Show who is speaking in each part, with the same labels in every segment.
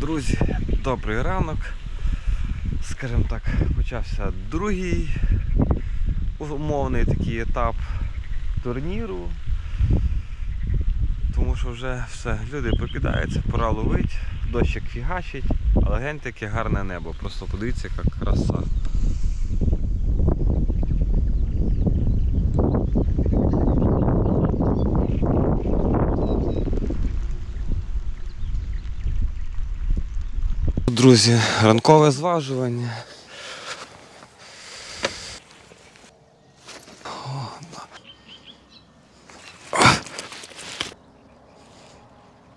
Speaker 1: Друзі, добрий ранок. Скажімо так, почався другий умовний такий етап турніру. Тому що вже все, люди прокидаються, пора ловить, дощик фігачить, але гляньте, яке гарне небо. Просто подивіться, яка краса. Друзі, ранкове зважування.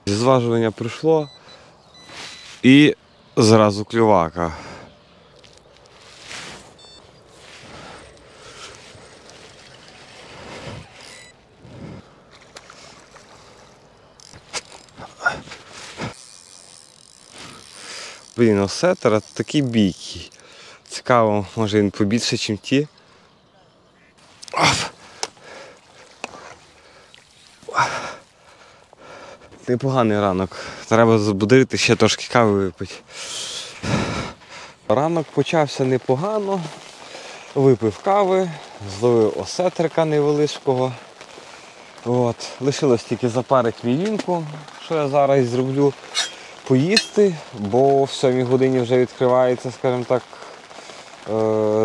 Speaker 1: Зважування прийшло і зразу клювака. Блін, у сетера такий бійкий. Цікаво, може він побільше, ніж ті. Непоганий ранок. Треба забудити, ще трошки кави випити. Ранок почався непогано. Випив кави, зловив осетрика невеличкого. Лишилось тільки запарити мівінку, що я зараз зроблю. Поїсти, бо в 7 годині вже відкривається, скажімо так,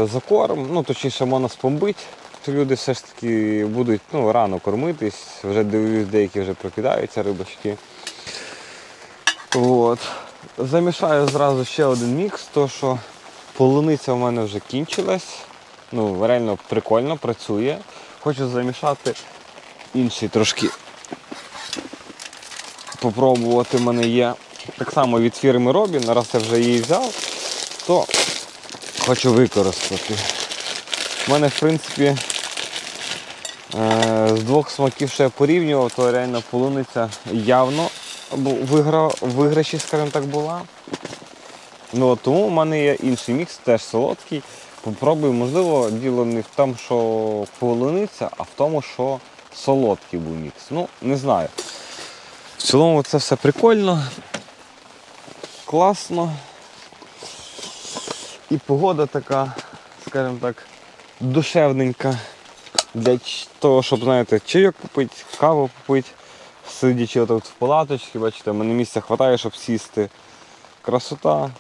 Speaker 1: закорм. Точніше, можна спомбити. То люди все ж таки будуть рано кормитись. Вже дивлюсь, деякі вже прокидаються рибачки. Замішаю зразу ще один мікс, то що полуниця в мене вже кінчилась. Реально прикольно, працює. Хочу замішати інший трошки. Попробувати в мене є. Так само від фірми Робін, раз я вже її взяв, то хочу використати. У мене, в принципі, з двох смаків, що я порівнював, то реально полуниця явно в виграші, скажімо так, була. Тому в мене є інший мікс, теж солодкий. Попробую, можливо, діло не в тому, що полуниця, а в тому, що солодкий був мікс. Не знаю. В цілому це все прикольно. Класно. І погода така, скажімо так, душевненька. Для того, щоб, знаєте, чайок попити, каву попити, сидячи отут в палаточці, бачите, в мене місця вистачає, щоб сісти. Красота.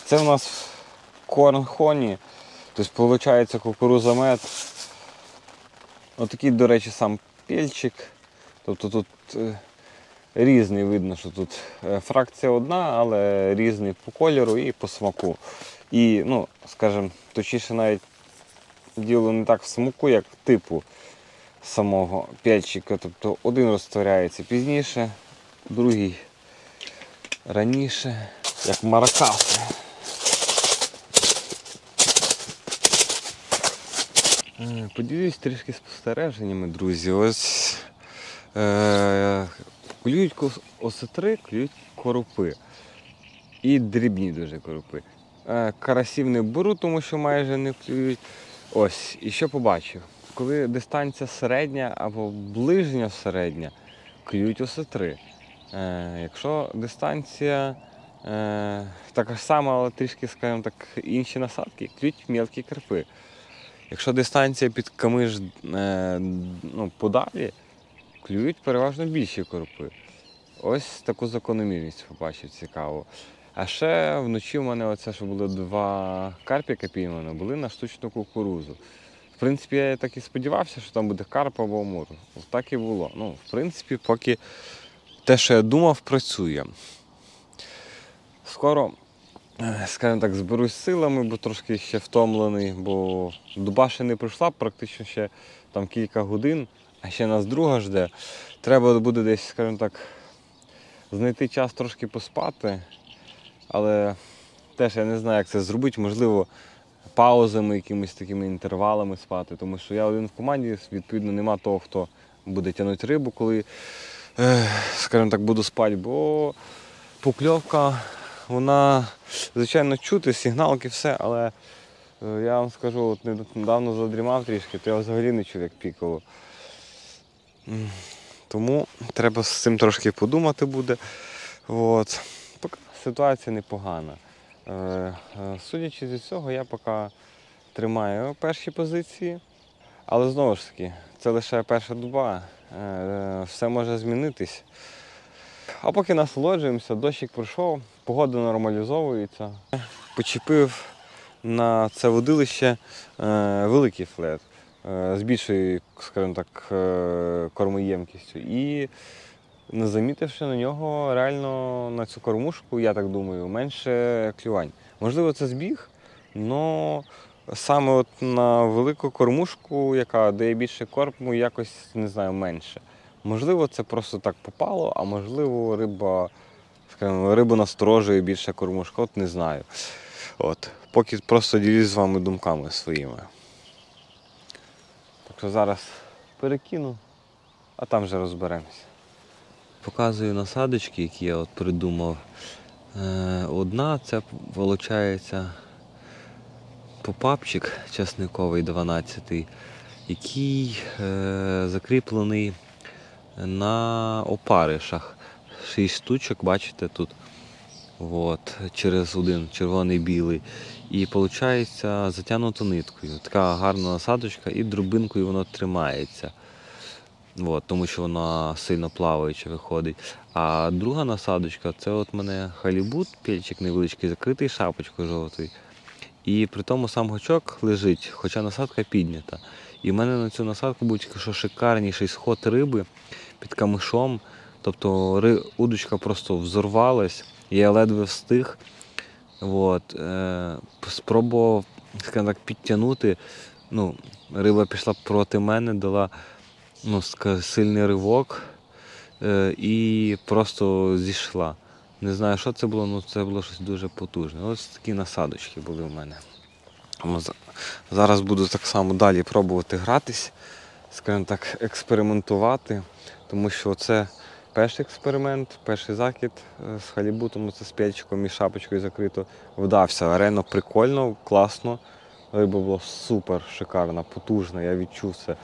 Speaker 1: Це у нас корн хоні, тобто виходить кукуруза мед. Отакий, до речі, сам пельчик. Тобто тут різний, видно, що тут фракція одна, але різний по кольору і по смаку. І, скажімо, точніше навіть діло не так в смаку, як типу самого пельчика. Тобто один розтворяється пізніше, другий раніше, як маракаси. Поділюсь трішки спостереженнями, друзі. Ось клюють осетри, клюють коропи. І дрібні дуже коропи. Карасів не беру, тому що майже не клюють. Ось, і що побачив. Коли дистанція середня або ближня середня, клюють осетри. Якщо дистанція така ж сама, але трішки, скажімо так, інші насадки, клюють мілкі карпи. Якщо дистанція під камиш подалі, клюють переважно більші коропи. Ось таку закономірність побачив, цікаво. А ще вночі в мене оце, що було 2 карпіка піймано, були на штучну кукурузу. В принципі, я так і сподівався, що там буде карп або амур. Так і було. В принципі, поки те, що я думав, працює. Скоро, скажімо так, зберусь силами, бо трошки ще втомлений, бо доба ще не пройшла, практично ще там кілька годин, а ще нас друга жде. Треба буде десь, скажімо так, знайти час трошки поспати, але теж я не знаю, як це зробити, можливо, паузами, якимись такими інтервалами спати, тому що я один в команді, відповідно, нема того, хто буде тягнути рибу, коли, скажімо так, буду спати, бо покльовка, вона, звичайно, чути, сигналки, все, але я вам скажу, от недавно задрімав трішки, то я взагалі не чув, як пікало. Тому треба з цим трошки подумати буде. ситуація непогана. Судячи зі всього, я поки тримаю перші позиції, але знову ж таки, це лише перша доба, все може змінитись. А поки насолоджуємося, дощик пройшов, погода нормалізовується. Почепив на це водилище великий флет з більшою, скажімо так, кормоємкістю. І не замітивши на нього, реально на цю кормушку, я так думаю, менше клювань. Можливо, це збіг, але саме от на велику кормушку, яка дає більше корму, якось, не знаю, менше. Можливо, це просто так попало, а можливо, рибу насторожує більше кормушка, от не знаю. От. Поки просто ділюсь з вами думками своїми. Так що зараз перекину, а там вже розберемося. Показую насадочки, які я от придумав. Одна це, виходить, попапчик часниковий 12-й, який закріплений на опаришах. 6 штучок, бачите, тут. От, через один, червоний-білий. І виходить затягнуто ниткою. Така гарна насадочка і дробинкою воно тримається. От, тому що вона сильно плаваюча виходить. А друга насадочка, це от в мене халібут, пельчик невеличкий, закритий шапочкою жовтою. І при тому сам гачок лежить, хоча насадка піднята. І в мене на цю насадку буде шикарніший сход риби під камишом. Тобто удочка просто взорвалась, я ледве встиг. От, спробував, скажімо так, підтягнути. Ну, риба пішла проти мене, дала сильний ривок і просто зійшла. Не знаю, що це було, але це було щось дуже потужне. Ось такі насадочки були в мене. Зараз буду так само далі пробувати гратись, скажімо так, експериментувати, тому що це перший експеримент, перший закид з халібутом, це з пельчиком і шапочкою закрито. Вдався, реально прикольно, класно. Риба була супер шикарна, потужна, я відчув це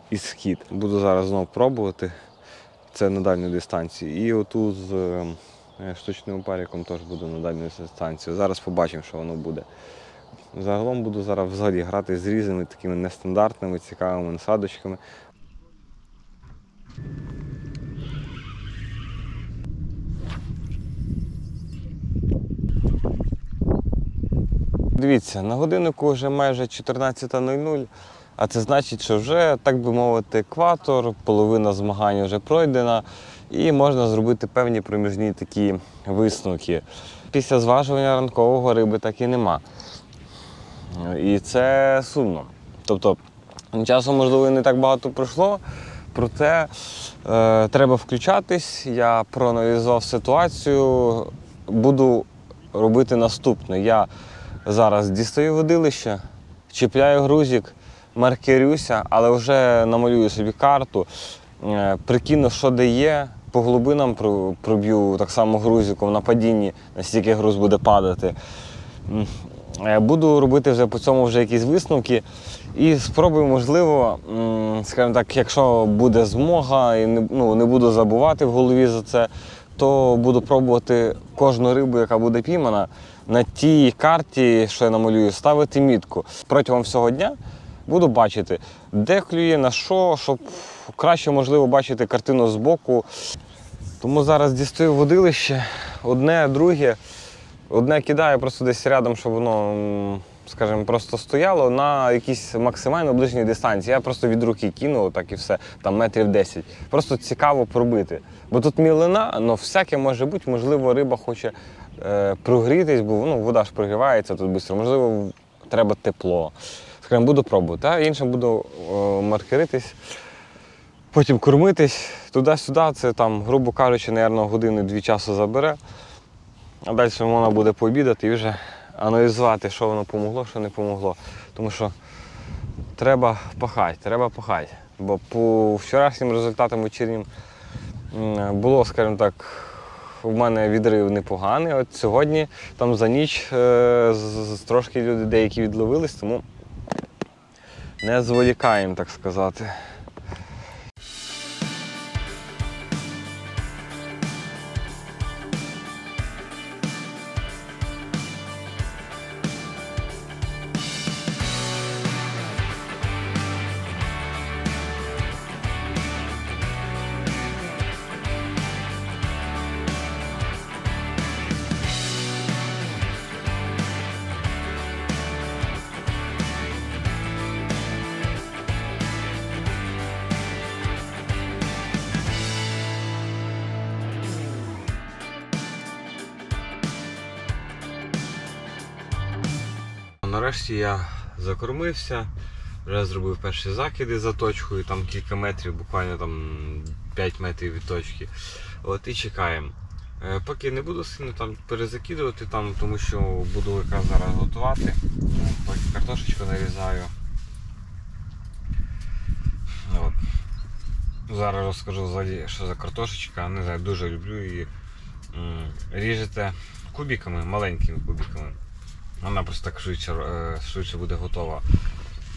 Speaker 1: і схід. Буду зараз знову пробувати, це на дальню дистанцію. І отут з штучним опариком теж буду на дальню дистанцію. Зараз побачимо, що воно буде. Загалом буду зараз взагалі грати з різними такими нестандартними, цікавими насадочками. Дивіться, на годиннику вже майже 14:00, а це значить, що вже, так би мовити, екватор, половина змагань вже пройдена і можна зробити певні проміжні такі висновки. Після зважування ранкового риби так і нема. І це сумно. Тобто, часу, можливо, і не так багато пройшло, проте треба включатись. Я проаналізував ситуацію, буду робити наступне. Я зараз дістаю водилище, чіпляю грузик, маркерюся, але вже намалюю собі карту, прикину, що де є, по глибинам проб'ю так само грузиком на падінні, настільки груз буде падати. Буду робити вже по цьому вже якісь висновки і спробую, можливо, скажімо так, якщо буде змога і не буду забувати в голові за це, то буду пробувати кожну рибу, яка буде піймана, на тій карті, що я намалюю, ставити мітку. Протягом всього дня буду бачити, де клює, на що, щоб краще, можливо, бачити картину збоку. Тому зараз дістаю водилище, одне, друге. Одне кидаю просто десь рядом, щоб воно, скажімо, просто стояло на якійсь максимально ближній дистанції. Я просто від руки кину, так і все, там метрів 10. Просто цікаво пробити. Бо тут мілина, але всяке може бути. Можливо, риба хоче прогрітись, бо вода ж прогрівається тут швидко. Можливо, треба тепло. Скажімо, буду пробувати, а іншим буду маркеритись, потім кормитись. Туди-сюди, це там, грубо кажучи, мабуть, години-дві часу забере. А далі можна буде пообідати і вже аналізувати, що воно помогло, що не помогло. Тому що треба пахати. Бо по вчорашнім результатам вечірнім було, скажімо так, у мене відрив непоганий. От сьогодні там за ніч трошки люди деякі відловились, тому не зволікаємо, так сказати. Нарешті я закормився, вже зробив перші закиди за точкою, там кілька метрів, буквально там 5 метрів від точки. От і чекаємо. Поки не буду сильно там перезакидувати, тому що буду якраз зараз готувати. Поки картошечку нарізаю. От. Зараз розкажу взагалі, що за картошечка. Не знаю, дуже люблю її. Ріжете кубиками, маленькими кубиками. Вона просто так швидше буде готова.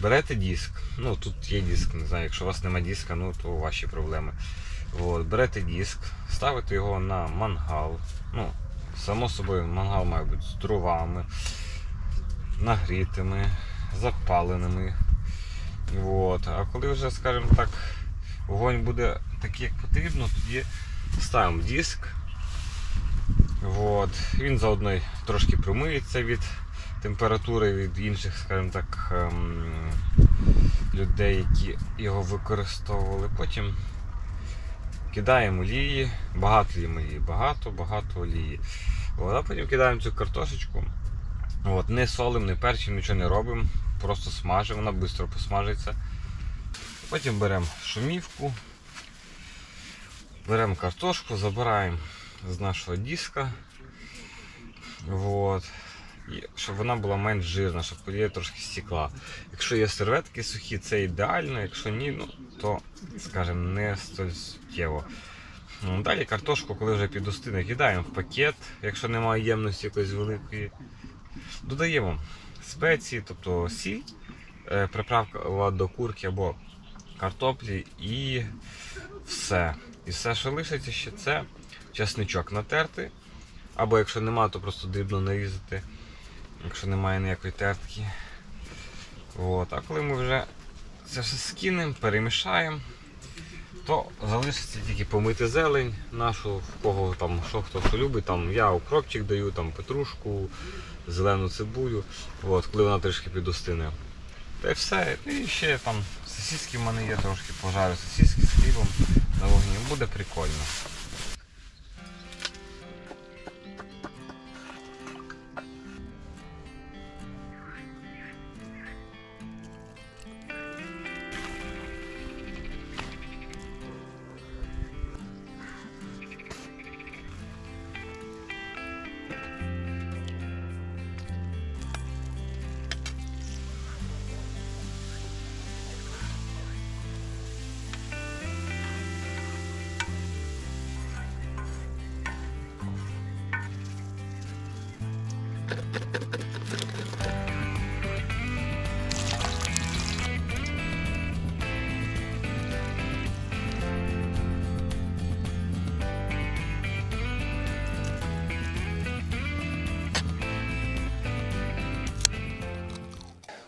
Speaker 1: Берете диск, ну тут є диск, не знаю, якщо у вас немає диска, ну то ваші проблеми. От, берете диск, ставите його на мангал. Ну, само собою, мангал має бути з дровами, нагрітими, запаленими. От. А коли вже, скажімо так, вогонь буде такий, як потрібно, тоді ставимо диск. От. Він заодно трошки промиється від температури, від інших, скажімо так, людей, які його використовували. Потім кидаємо олії, багато олії, багато олії. От. А потім кидаємо цю картошечку. От. Не солимо, не перчимо, нічого не робимо, просто смажимо, вона швидко посмажиться. Потім беремо шумівку, беремо картошку, забираємо з нашого диска. От. І щоб вона була менш жирна, щоб олія трошки стекла. Якщо є серветки сухі, це ідеально, якщо ні, ну, то, скажімо, не столь суттєво. Далі картошку, коли вже підостине, кидаємо в пакет, якщо немає ємності якоїсь великої. Додаємо спеції, тобто сіль, приправка до курки або картоплі і все. І все, що лишиться ще, це чесничок натерти. Або якщо немає, то просто дрібно нарізати, якщо немає ніякої тертки. От. А коли ми вже це все скинемо, перемішаємо, то залишиться тільки помити зелень нашу, в кого там, хто що любить. Там, я укропчик даю, там, петрушку, зелену цибулю, от, коли вона трішки підостине. Та й все. І ще там сосиски в мене є, трошки пожарю сосиски з хлібом на вогні. Буде прикольно.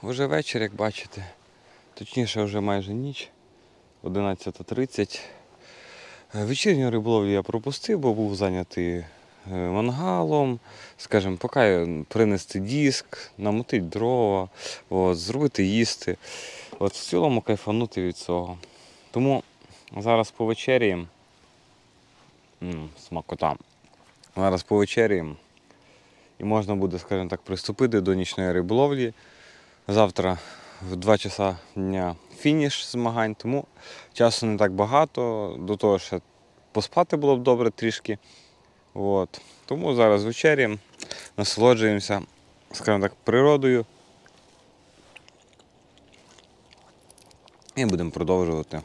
Speaker 1: Вже вечір, як бачите, точніше вже майже ніч, 11:30. Вечірню риболовлю я пропустив, бо був зайнятий мангалом, скажімо, поки принести диск, намотити дрова, от, зробити їсти. От, в цілому кайфанути від цього. Тому зараз повечеряємо, смакота, зараз повечеряємо і можна буде, скажімо так, приступити до нічної риболовлі. Завтра в 2 часа дня фініш змагань, тому часу не так багато, до того ще поспати було б добре трішки. От. Тому зараз вечеряємо, насолоджуємося, скажімо так, природою і будемо продовжувати.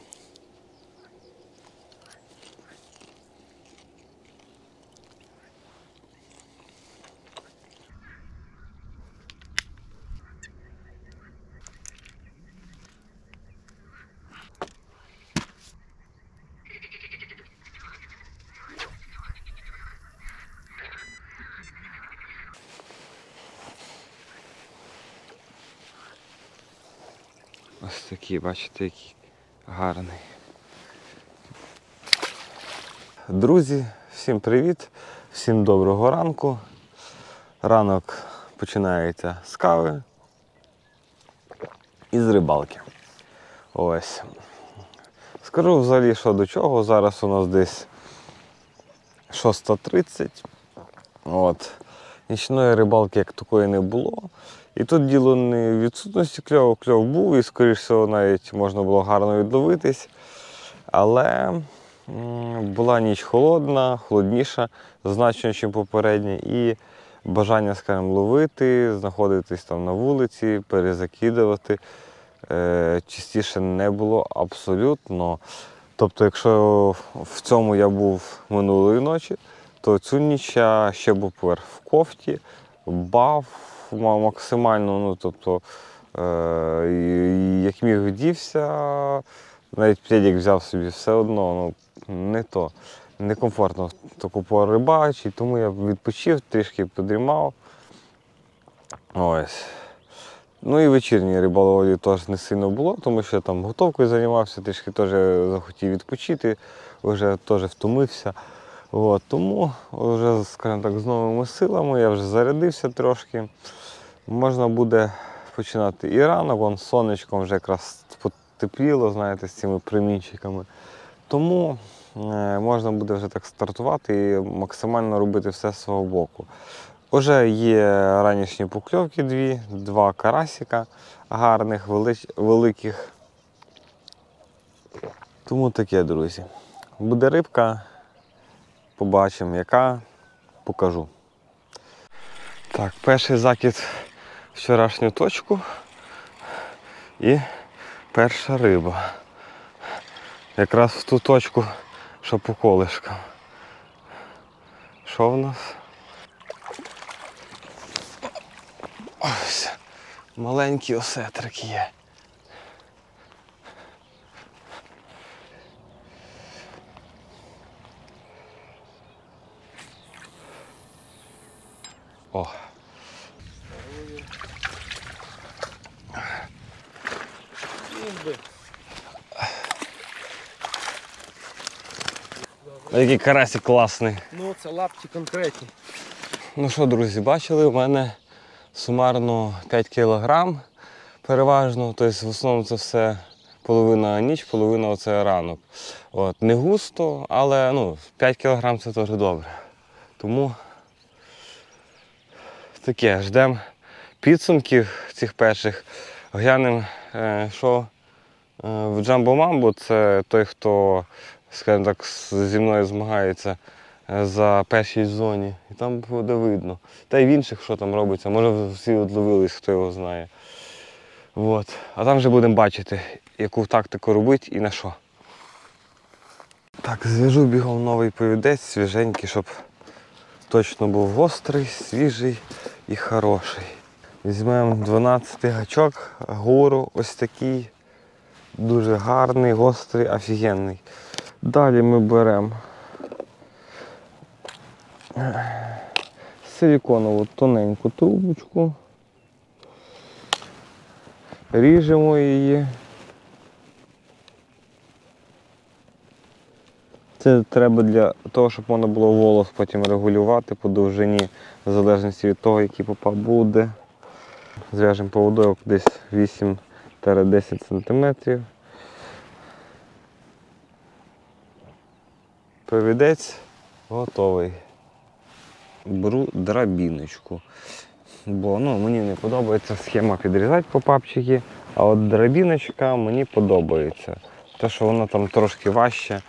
Speaker 1: Ось такий, бачите, який гарний. Друзі, всім привіт, всім доброго ранку. Ранок починається з кави і з рибалки. Ось. Скажу взагалі, що до чого. Зараз у нас десь 6:30. От. Нічної рибалки як такої не було. І тут діло не в відсутності кльову, кльов був і, скоріш всього, навіть можна було гарно відловитись. Але була ніч холодна, холодніша, значно, ніж попередня. І бажання, скажімо, ловити, знаходитись там на вулиці, перезакидувати частіше не було абсолютно. Тобто, якщо в цьому я був минулої ночі, то цю ніч я ще був в кофті, бав максимально, ну, тобто, як міг вдівся, навіть пледик взяв собі, все одно, ну, не то, некомфортно таку пору рибачити, тому я відпочив, трішки подрімав. Ось. Ну і вечірньої риболовлі теж не сильно було, тому що я там готовкою займався, трішки теж захотів відпочити, вже теж втомився. От, тому вже, скажімо так, з новими силами я вже зарядився трошки. Можна буде починати і рано, вон сонечком вже якраз потепліло, знаєте, з цими промінчиками. Тому можна буде вже так стартувати і максимально робити все з свого боку. Уже є ранішні покльовки два карасика гарних, великих. Тому таке, друзі. Буде рибка, побачимо яка, покажу. Так, перший закид в вчорашню точку і перша риба. Якраз в ту точку, що по колишкам. Що в нас? Ось, маленький осетрик є. О. Який карасик класний.
Speaker 2: Ну, це лапті конкретні.
Speaker 1: Ну що, друзі, бачили, у мене сумарно 5 кг переважно. Тобто в основному це все половина ніч, половина оце ранок. От, не густо, але ну, 5 кг це теж добре. Тому таке, ждемо підсумків цих перших. Глянемо, що в Jumbo Mambo, це той, хто, скажімо так, зі мною змагається за першість в зоні. І там буде видно. Та й в інших, що там робиться, може всі одловились, хто його знає. От. А там вже будемо бачити, яку тактику робити і на що. Так, зв'яжу бігом новий повідець, свіженький, щоб точно був гострий, свіжий і хороший. Візьмемо 12 гачок, гору ось такий, дуже гарний, гострий, офігенний. Далі ми беремо силіконову тоненьку трубочку, ріжемо її. Це треба для того, щоб можна було волос потім регулювати по довжині, в залежності від того, який попа буде. Зв'яжемо поводок десь 8-10 см. Повідець готовий. Беру драбіночку, бо мені не подобається схема підрізати попапчики, а от драбіночка мені подобається. Те, що вона там трошки важче,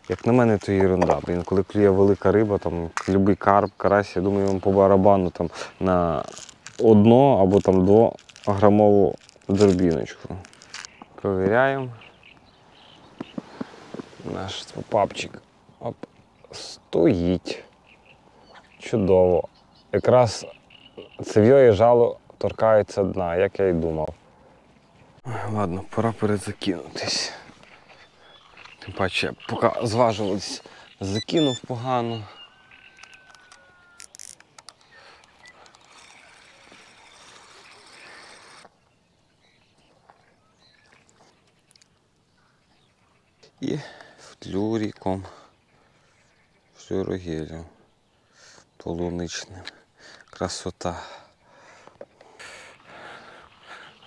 Speaker 1: як на мене, то ерунда. Коли клює велика риба, там будь-який карп, карась, я думаю, вам по барабану там, на 1 або там 2-грамову дробіночку. Провіряємо. Наш попапчик. Оп. Стоїть. Чудово. Якраз цев'йо і жало торкаються дна, як я й думав. Ладно, пора перезакинутись. Тим паче, поки зважувались, закинув погано. І флюриком, флюрогелем полуничним. Красота.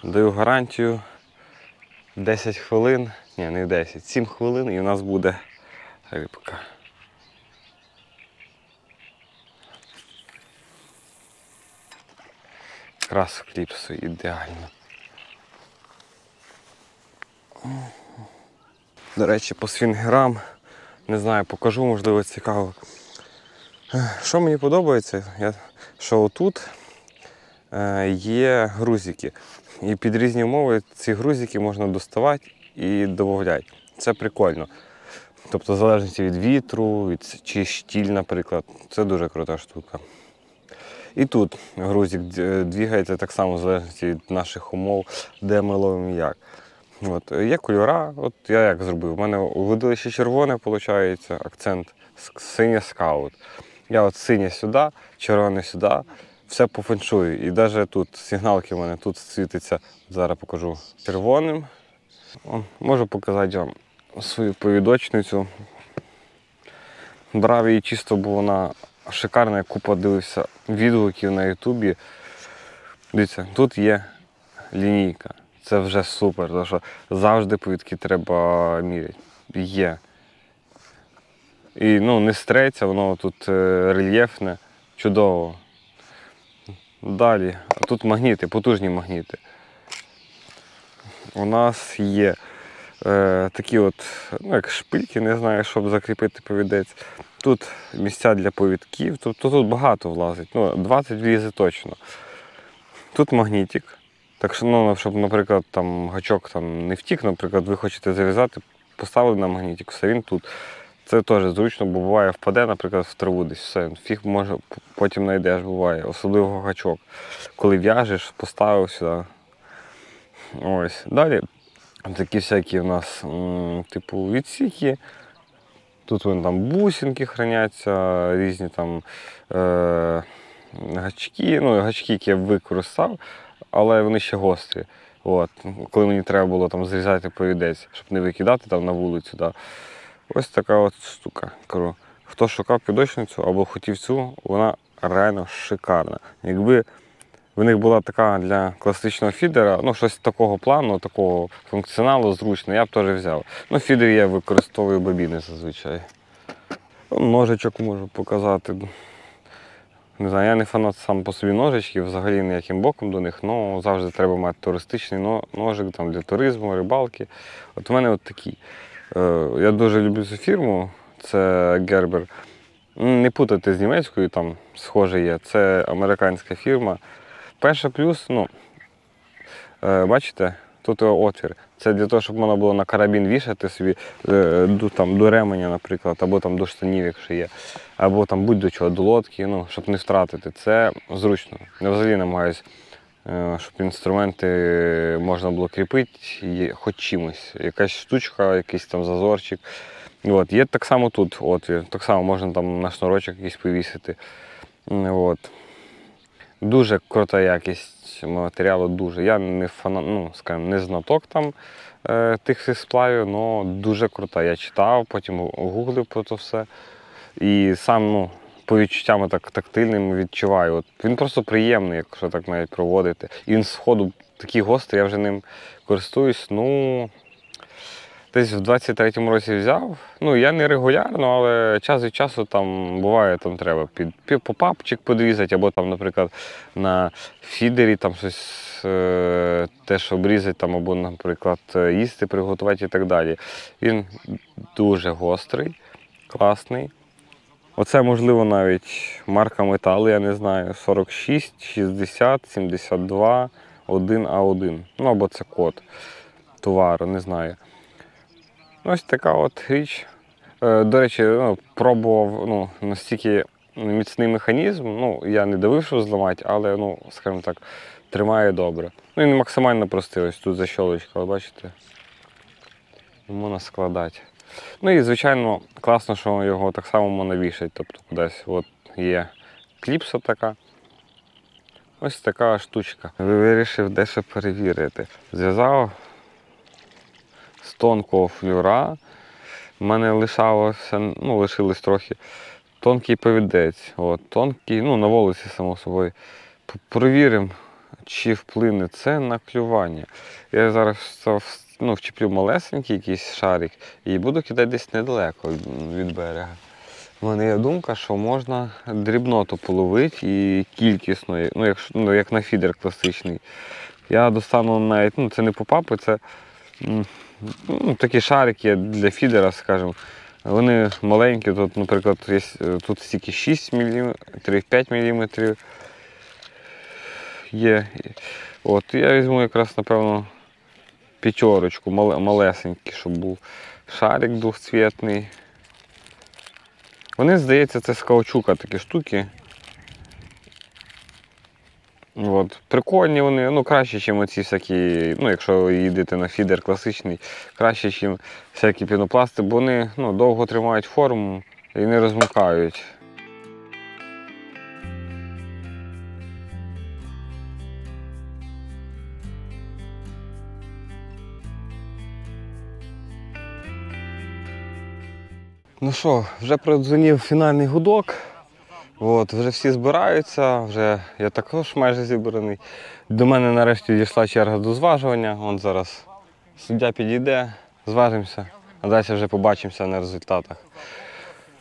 Speaker 1: Даю гарантію 10 хвилин, ні, не 10, 7 хвилин і у нас буде рибка. Якраз кліпсу ідеально. До речі, по свінгерам, не знаю, покажу, можливо, цікаво. Що мені подобається, що отут є грузики. І під різні умови ці грузики можна доставати і додати. Це прикольно. Тобто, в залежності від вітру, чи штіль, наприклад. Це дуже крута штука. І тут грузик двигається так само в залежності від наших умов, де ми ловимо і як. От. Є кольора, от я як зробив. У мене у водилищі червоне, виходить, акцент, синє скаут. Я от синє сюди, червоне сюди, все по феншую. І навіть тут сигналки в мене тут світиться, зараз покажу червоним. Можу показати вам свою повідочницю. Брав її чисто, бо вона шикарна, я купа дивився відгуків на ютубі. Дивіться, тут є лінійка. Це вже супер, тому що завжди повідки треба міряти. Є. І не стреться, воно тут рельєфне, чудово. Далі, тут магніти, потужні магніти. У нас є такі от, як шпильки, не знаю, щоб закріпити повідець. Тут місця для повідків, тобто тут багато влазить, 20 влізе точно. Тут магнітик. Так що, щоб, наприклад, там гачок там не втік, наприклад, ви хочете зав'язати, поставили на магнітик, все, він тут. Це теж зручно, бо буває впаде, наприклад, в траву десь, все, фіг може потім знайдеш, буває, особливо гачок. Коли в'яжеш, поставив сюди. Ось. Далі такі всякі у нас, типу, відсіки. Тут вони там бусинки храняться, різні там гачки, гачки, які я використав, але вони ще гострі. От. Коли мені треба було там зрізати повідець, щоб не викидати там на вулицю. Да. Ось така от штука. Кажу, хто шукав підочницю або хотів цю, вона реально шикарна. Якби в них була така для класичного фідера, щось такого плану, такого функціоналу, зручно, я б теж взяв. Фідер я використовую бобіни зазвичай. Ножичок можу показати. Не знаю, я не фанат сам по собі ножичків, взагалі ніяким боком до них, але завжди треба мати туристичний ножик там, для туризму, рибалки. От у мене от такі. Я дуже люблю цю фірму, це Gerber. Не путати з німецькою, там схоже є, це американська фірма. Перший плюс, бачите, тут отвір. Це для того, щоб можна було на карабін вішати собі до ременя, наприклад, або там до штанів, якщо є, або там будь-до чого, до лодки, щоб не втратити. Це зручно. Я взагалі намагаюся, щоб інструменти можна було кріпити хоч чимось. Якась штучка, якийсь там зазорчик. От. Є так само тут отвір, так само можна там на шнурочок якийсь повісити. От. Дуже крута якість матеріалу, дуже. Я не скажімо, не знаток там тих всіх сплавів, але дуже крута. Я читав, потім гуглив про це все. І сам по відчуттям тактильним відчуваю. От, він просто приємний, якщо так навіть проводити. І він з ходу такий гострий, я вже ним користуюсь. Десь в 23-му році взяв. Я не регулярно, але час від часу там буває, там треба під попапчик підрізати, або там, наприклад, на фідері там щось теж обрізати, там, або, наприклад, їсти, приготувати і так далі. Він дуже гострий, класний. Оце, можливо, навіть марка металу, я не знаю, 46, 60, 72, 1А1. Або це код товару, не знаю. Ось така от річ. До речі, пробував настільки міцний механізм. Я не давив, що зламати, але, скажімо так, тримає добре. Він максимально простий, ось тут защолочка, ви бачите? Можна складати. І, звичайно, класно, що його так само можна вішати. Тобто кудись от є кліпса така. Ось така штучка. Вирішив дещо перевірити. Зв'язав з тонкого флюра. У мене лишилось трохи тонкий повідець. Тонкий, на волосі, само собою. Провіримо, чи вплине це на клювання. Я зараз вчеплю малесенький якийсь шарик і буду кидати десь недалеко від берега. в мене є думка, що можна дрібноту половити і кількісно, ну, якщо, ну, як на фідер класичний. Я достану навіть, ну це не попапи, це такі шарики для фідера, скажімо. Вони маленькі, тут, наприклад, є, тут стільки 6 мм, 5 мм є. От, я візьму якраз, напевно, п'ятерочку, малесенький, щоб був шарик двохцвітний. Вони, здається, це з каучука такі штуки. От. Прикольні вони, ну краще, ніж оці всякі, ну якщо їдете на фідер класичний, краще, ніж всякі пінопласти, бо вони довго тримають форму і не розмикають. Ну що, вже продзвонив фінальний гудок. От, вже всі збираються, вже я також майже зібраний. До мене нарешті дійшла черга до зважування. Вон зараз суддя підійде, зважимося, а далі вже побачимося на результатах.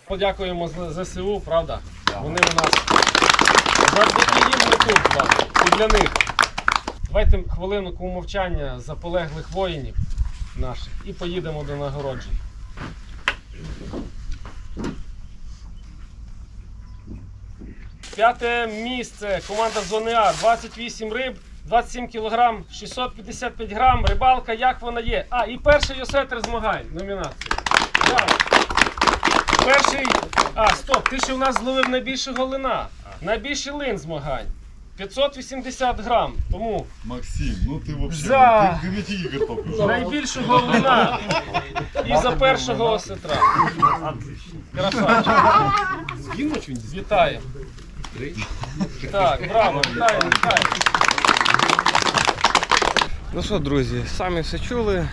Speaker 3: Подякуємо ЗСУ, правда? Вони у нас завдяки їм ми тут, власне, і для них. Давайте хвилинку мовчання за полеглих воїнів наших і поїдемо до нагороджень. П'яте місце. Команда зони А. 28 риб, 27 кг, 655 грам. Рибалка, як вона є. А, і перший осетр змагань. Номінація. Браво. Перший. Стоп, ти ще у нас зловив найбільшого лина. Найбільший лин змагань. 580 грам. Тому
Speaker 4: Максим, ну ты вообще,
Speaker 3: За-
Speaker 4: ты на тигр топишь.
Speaker 3: найбільшого лина. І за першого осетра. Красавчик. Вітаю. Так, браво, вітаю, вітаю.
Speaker 1: Ну що, друзі, самі все чули.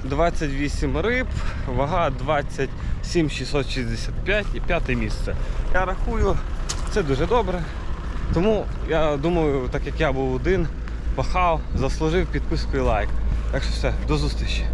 Speaker 1: 28 риб, вага 27 665 і п'яте місце. Я рахую, це дуже добре. Тому я думаю, так як я був один, пахав, заслужив підписку і лайк. Так що все, до зустрічі.